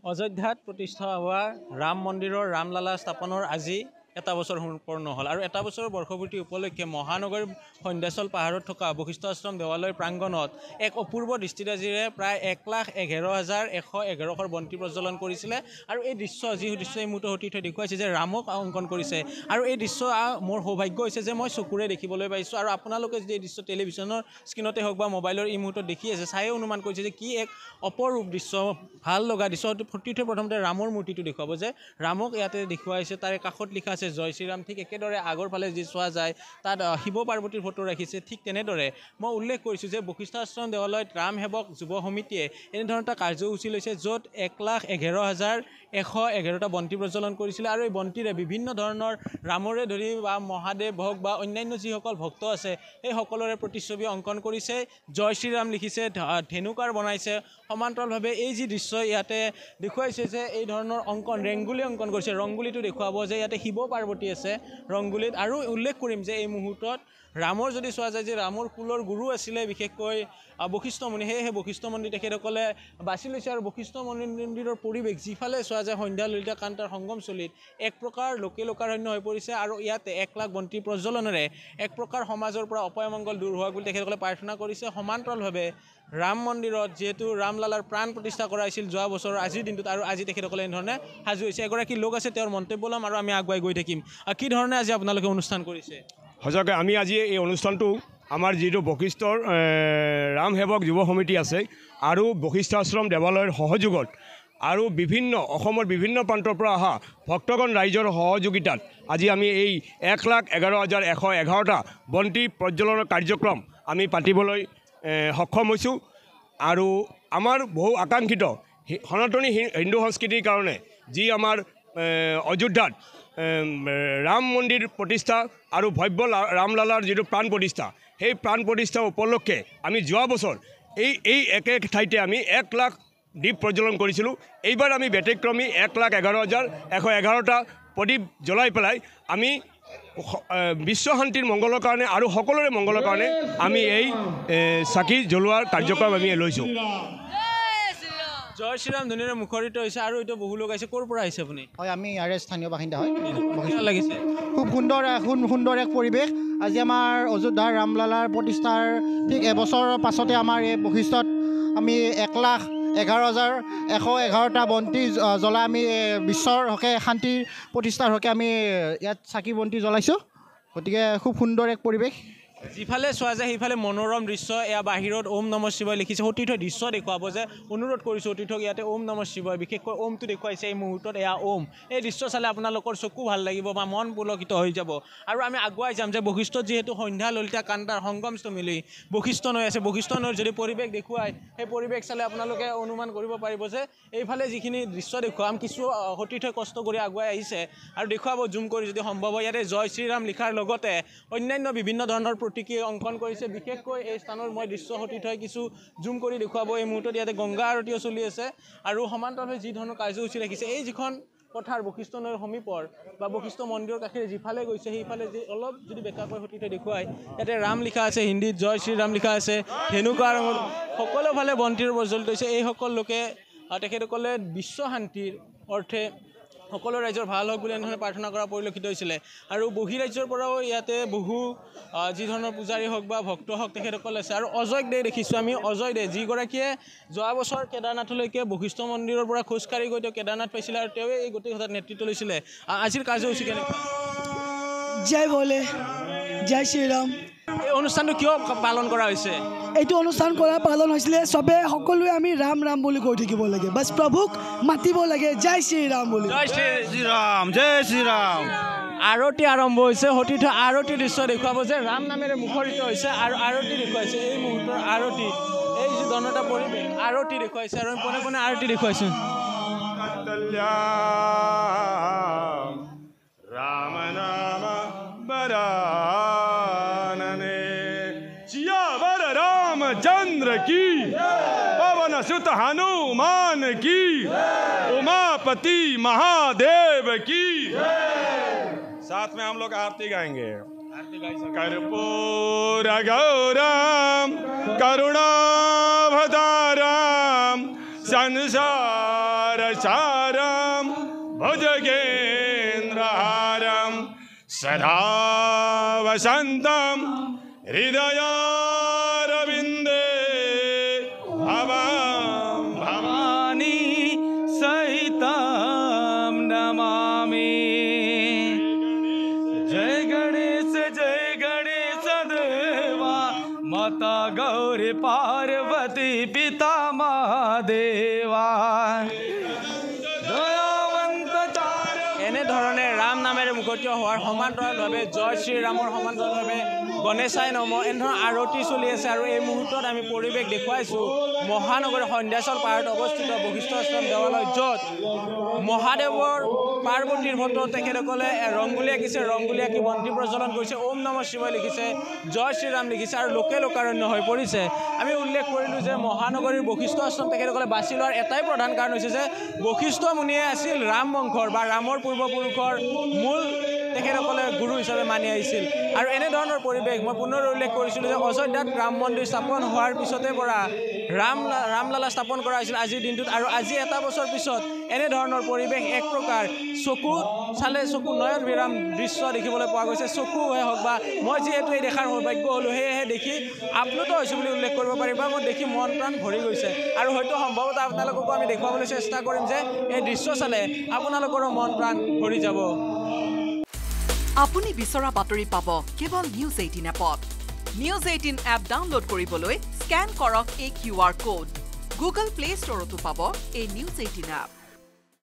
অযোধ্যাত প্ৰতিষ্ঠা হোৱা ৰাম মন্দিৰৰ ৰামলালা স্থাপনৰ আজি এটা বছৰ সম্পূৰ্ণ হ'ল আৰু এটা বছৰৰ বৰ্ষপূৰ্তি উপলক্ষে মহানগৰ সন্ধ্যাচল পাহাৰত থকা বশিষ্ঠ আশ্ৰম দেৱালয় প্ৰাংগণত এক অপূৰ্ব দৃষ্টিৰাজিৰে প্ৰায় 1,11,111 বন্তি প্ৰজ্বলন কৰিছিলে আৰু এই দৃশ্য যি দৃশ্য এই মুহূৰ্তত সতীৰ্থই দেখুৱাইছে যে ৰামক অংকন কৰিছে আৰু এই দৃশ্য মোৰ সৌভাগ্য হৈছে যে মই চকুৰে দেখিবলৈ পাইছোঁ আৰু আপোনালোকে যদি এই দৃশ্য টেলিভিশ্যনৰ স্ক্ৰীণতে হওক বা মোবাইলৰ এই মুহূৰ্তত দেখি আছে চায়ে অনুমান কৰিছে যে কি এক অপৰূপ দৃশ্য ভাল লগা দৃশ্য সতীৰ্থই প্ৰথমতে ৰামৰ মূৰ্তিটো দেখুৱাব যে ৰামক ইয়াতে দেখুৱাইছে তাৰে কাষত লিখা আছে জয় শ্ৰীৰাম ঠিক একেদৰে আগৰ ফালে যি চোৱা যায় তাত শিৱ পাৰ্বতীৰ ফটো ৰাখিছে ঠিক তেনেদৰে মই উল্লেখ কৰিছোঁ যে বশিষ্ঠ আশ্ৰম দেৱালয়ত ৰাম সেৱক যুৱ সমিতিয়ে এনেধৰণৰ এটা কাৰ্যসূচী লৈছে য'ত 1,11,111টা বন্তি প্ৰজ্বলন কৰিছিলে আৰু এই বন্তিৰে বিভিন্ন ধৰণৰ ৰামৰে ধৰি বা মহাদেৱ হওক বা অন্যান্য যিসকল ভক্ত আছে সেই সকলোৰে প্ৰতিচ্ছবি অংকন কৰিছে জয় শ্ৰীৰাম লিখিছে ধেনুকাৰ বনাইছে সমান্তৰালভাৱে এই যি দৃশ্য ইয়াতে দেখুৱাইছে যে এই ধৰণৰ অংকন ৰেংগুলি অংকন কৰিছে ৰংগুলিটো দেখুৱাব যে ইয়াতে শিৱ পাৰ্বতী আছে ৰংগুলিত আৰু উল্লেখ কৰিম যে এই মুহূৰ্তত ৰামৰ যদি চোৱা যায় যে ৰামৰ কুলৰ গুৰু আছিলে বিশেষকৈ বশিষ্ঠ মুনি সেয়েহে বশিষ্ঠ মন্দিৰ তেখেতসকলে বাছি লৈছে আৰু বশিষ্ঠ মন্দিৰৰ পৰিৱেশ যিফালে চোৱা যায় সন্ধ্যা ললিতা কান্তাৰ সংগমস্থলীত এক প্ৰকাৰ লোকাৰণ্য হৈ পৰিছে আৰু ইয়াতে 1,00,000 বন্তি প্ৰজ্বলনেৰে এক প্ৰকাৰ সমাজৰ পৰা অপয়মংগল দূৰ হোৱা বুলি তেখেতসকলে প্ৰাৰ্থনা কৰিছে সমান্তৰালভাৱে ৰাম মন্দিৰত যিহেতু ৰামলালাৰ প্ৰাণ প্ৰতিষ্ঠা কৰা হৈছিল যোৱা বছৰৰ আজিৰ দিনটোত আৰু আজি তেখেতসকলে এনেধৰণে সাজু হৈছে এগৰাকী লোক আছে তেওঁৰ মন্তব্য ল'ম আৰু আমি আগুৱাই গৈ থাকিম কি ধৰণে আজি আপোনালোকে অনুষ্ঠান কৰিছে সঁচাকৈ আমি আজি এই অনুষ্ঠানটো আমাৰ যিটো বশিষ্ঠৰ ৰাম সেৱক যুৱ সমিতি আছে আৰু বশিষ্ঠ আশ্ৰম দেৱালয়ৰ সহযোগত আৰু অসমৰ বিভিন্ন প্ৰান্তৰ পৰা অহা ভক্তগণ ৰাইজৰ সহযোগিতাত আজি আমি এই 1,11,111টা বন্তি প্ৰজ্বলনৰ কাৰ্যক্ৰম আমি পাতিবলৈ সক্ষম হৈছোঁ আৰু আমাৰ বহু আকাংক্ষিত সনাতনী হিন্দু সংস্কৃতিৰ কাৰণে যি আমাৰ অযোধ্যাত ৰাম মন্দিৰ প্ৰতিষ্ঠা আৰু ভব্য ৰামলালাৰ যিটো প্ৰাণ প্ৰতিষ্ঠা সেই প্ৰাণ প্ৰতিষ্ঠা উপলক্ষে আমি যোৱা বছৰ এই একে ঠাইতে আমি 1,00,000 দীপ প্ৰজ্বলন কৰিছিলোঁ এইবাৰ আমি ব্যতিক্ৰমী 1,11,111টা প্ৰদীপ জ্বলাই পেলাই আমি বিশ্ব শান্তিৰ মংগলৰ কাৰণে আৰু সকলোৰে মংগলৰ কাৰণে আমি এই চাকি জ্বলোৱাৰ কাৰ্যক্ৰম আমি লৈছোঁ জয় শ্ৰীৰাম ধ্বনিৰে মুখৰিত হৈছে আৰু এইটো বহু লোক আহিছে ক'ৰ পৰা আহিছে আপুনি হয় আমি ইয়াৰে স্থানীয় বাসিন্দা হয় লাগিছে খুব সুন্দৰ এক পৰিৱেশ আজি আমাৰ অযোধ্যাৰ ৰামলালাৰ প্ৰতিষ্ঠাৰ ঠিক এবছৰৰ পাছতে আমাৰ এই বশিষ্ঠত আমি 1,11,111টা বন্তি জ্বলাই আমি বিশ্বৰ হকে শান্তিৰ প্ৰতিষ্ঠাৰ হকে আমি ইয়াত চাকি বন্তি জ্বলাইছোঁ গতিকে খুব সুন্দৰ এক পৰিৱেশ যিফালে চোৱা যায় সেইফালে মনোৰম দৃশ্য এয়া বাহিৰত ওম নম শিৱায় লিখিছে সতীৰ্থই দৃশ্য দেখুৱাব যে অনুৰোধ কৰিছোঁ সতীৰ্থক ইয়াতে ওম নম শিৱায় বিশেষকৈ ওমটো দেখুৱাইছে এই মুহূৰ্তত এয়া ওম এই দৃশ্য চালে আপোনালোকৰ চকু ভাল লাগিব বা মন পুলকিত হৈ যাব আৰু আমি আগুৱাই যাম যে বশিষ্ঠত যিহেতু সন্ধ্যা ললিতা কান্তাৰ সংগমস্থলী বশিষ্ঠ নৈ আছে বশিষ্ঠ নৈৰ যদি পৰিৱেশ দেখুৱায় সেই পৰিৱেশ চালে আপোনালোকে অনুমান কৰিব পাৰিব যে এইফালে যিখিনি দৃশ্য দেখুৱাম কিছু সতীৰ্থই কষ্ট কৰি আগুৱাই আহিছে আৰু দেখুৱাব জুম কৰি যদি সম্ভৱ হয় ইয়াতে জয় শ্ৰীৰাম লিখাৰ লগতে অন্যান্য বিভিন্ন ধৰণৰ প্ৰতীকী অংকন কৰিছে বিশেষকৈ এই স্থানৰ মই দৃশ্য সতীৰ্থই কিছু জুম কৰি দেখুৱাব এই মুহূৰ্তত ইয়াতে গংগা আৰতিও চলি আছে আৰু সমান্তৰালভাৱে যি ধৰণৰ কাৰ্যসূচী ৰাখিছে এই যিখন পথাৰ বশিষ্ঠ নৈৰ সমীপৰ বা বশিষ্ঠ মন্দিৰৰ কাষেৰে যিফালে গৈছে সেইফালে যি অলপ যদি বেকাকৈ সতীৰ্থই দেখুৱায় ইয়াতে ৰাম লিখা আছে হিন্দীত জয় শ্ৰীৰাম লিখা আছে ধেনুকাৰ সকলোফালে বন্তিৰ প্ৰজ্বলিত হৈছে এইসকল লোকে তেখেতসকলে বিশ্ব শান্তিৰ অৰ্থে সকলো ৰাইজৰ ভাল হওক বুলি এনেধৰণে প্ৰাৰ্থনা কৰা পৰিলক্ষিত হৈছিলে আৰু বহিৰাজ্যৰ পৰাও ইয়াতে বহু যি ধৰণৰ পূজাৰী হওক বা ভক্ত হওক তেখেতসকল আছে আৰু অজয় দে দেখিছোঁ আমি অজয় দে যিগৰাকীয়ে যোৱা বছৰ কেদাৰনাথলৈকে বশিষ্ঠ মন্দিৰৰ পৰা খোজকাঢ়ি গৈ তেওঁ কেদাৰনাথ পাইছিলে আৰু তেওঁৱে এই গোটেই কথাত নেতৃত্ব লৈছিলে আজিৰ কাৰ্যসূচী কেনেকুৱা জয় ভোলে জয় শ্ৰীৰাম এই অনুষ্ঠানটো কিয় পালন কৰা হৈছে এইটো অনুষ্ঠান পালন হৈছিলে চবে সকলোৱে আমি ৰাম ৰাম বুলি কৈ থাকিব লাগে বাছ প্ৰভুক মাতিব লাগে জয় শ্ৰীৰাম বুলি জয় শ্ৰীৰাম জয় শ্ৰীৰাম আৰতি আৰম্ভ হৈছে সতীৰ্থ আৰতি দৃশ্য দেখুৱাব যে ৰাম নামেৰে মুখৰিত হৈছে আৰু আৰতি দেখুৱাইছে এই মুহূৰ্তৰ আৰতি এই যি জনতা পৰিৱেশ আৰতি দেখুৱাইছে আৰু পোনে পোনে আৰতি দেখুৱাইছে ৰাম নাম বৰাননে सियावर रामचंद्र की पवन सुत हनुमान की उमापति महादेव की साथ में हम लोग आरती गाएंगे कर्पूर गौरम करुणावतारम संसार सारम भुजगेन्द्रहारम सदा वसंतम हृदयारविंदे भवं भवानी सहितं नमामि जय गणेश देवा माता गौरी पार्वती पिता महादेवा এনেধৰণে ৰাম নামেৰে মুখতীয় হোৱাৰ সমান্তৰালভাৱে জয় শ্ৰীৰামৰ সমান্তৰালভাৱে গণেশাই নম এনেধৰণৰ আৰতি চলি আছে আৰু এই মুহূৰ্তত আমি পৰিৱেশ দেখুৱাইছোঁ মহানগৰীৰ সন্ধ্যাচল পাহাৰত অৱস্থিত বশিষ্ঠ আশ্ৰম দেৱালয় য'ত মহাদেৱৰ পাৰ্বতীৰ ফটো তেখেতসকলে ৰংগুলী আঁকিছে ৰংগুলী আঁকি বন্তি প্ৰজ্বলন কৰিছে ওম নমঃ শিৱায় লিখিছে জয় শ্ৰীৰাম লিখিছে আৰু লোকে লোকাৰণ্য হৈ পৰিছে আমি উল্লেখ কৰিলোঁ যে মহানগৰীৰ বশিষ্ঠ আশ্ৰম তেখেতসকলে বাছি লোৱাৰ এটাই প্ৰধান কাৰণ হৈছে যে বশিষ্ঠ মুনিয়ে আছিল ৰাম বংশৰ বা ৰামৰ পূৰ্বপুৰুষৰ মূল তেখেতসকলে গুৰু হিচাপে মানি আহিছিল আৰু এনেধৰণৰ পৰিৱেশ মই পুনৰ উল্লেখ কৰিছিলোঁ যে অযোধ্যাত ৰাম মন্দিৰ স্থাপন হোৱাৰ পিছতে পৰা ৰামলালা স্থাপন কৰা হৈছিল আজিৰ দিনটোত আৰু আজি এটা বছৰ পিছত এনেধৰণৰ পৰিৱেশ এক প্ৰকাৰ চকু চালে চকু নয়ন বিৰাম দৃশ্য দেখিবলৈ পোৱা গৈছে চকুহে হওক বা মই যিহেতু এই দেখাৰ সৌভাগ্য হ'লোঁ সেয়েহে দেখি আপ্লুত হৈছোঁ বুলি উল্লেখ কৰিব পাৰিম বা মই দেখি মন প্ৰাণ ভৰি গৈছে আৰু হয়তো সম্ভৱতঃ আপোনালোককো আমি দেখুৱাবলৈ চেষ্টা কৰিম যে এই দৃশ্য চালে আপোনালোকৰো মন প্ৰাণ ভৰি যাব আপুনি বিচৰা বাতৰি পাব কেৱল নিউজ 18 এপত নিউজ 18 এপ ডাউনলোড কৰিবলৈ স্ক্যান কৰক এই QR কোড গুগল প্লে ষ্টৰতো পাব এই নিউজ 18 এপ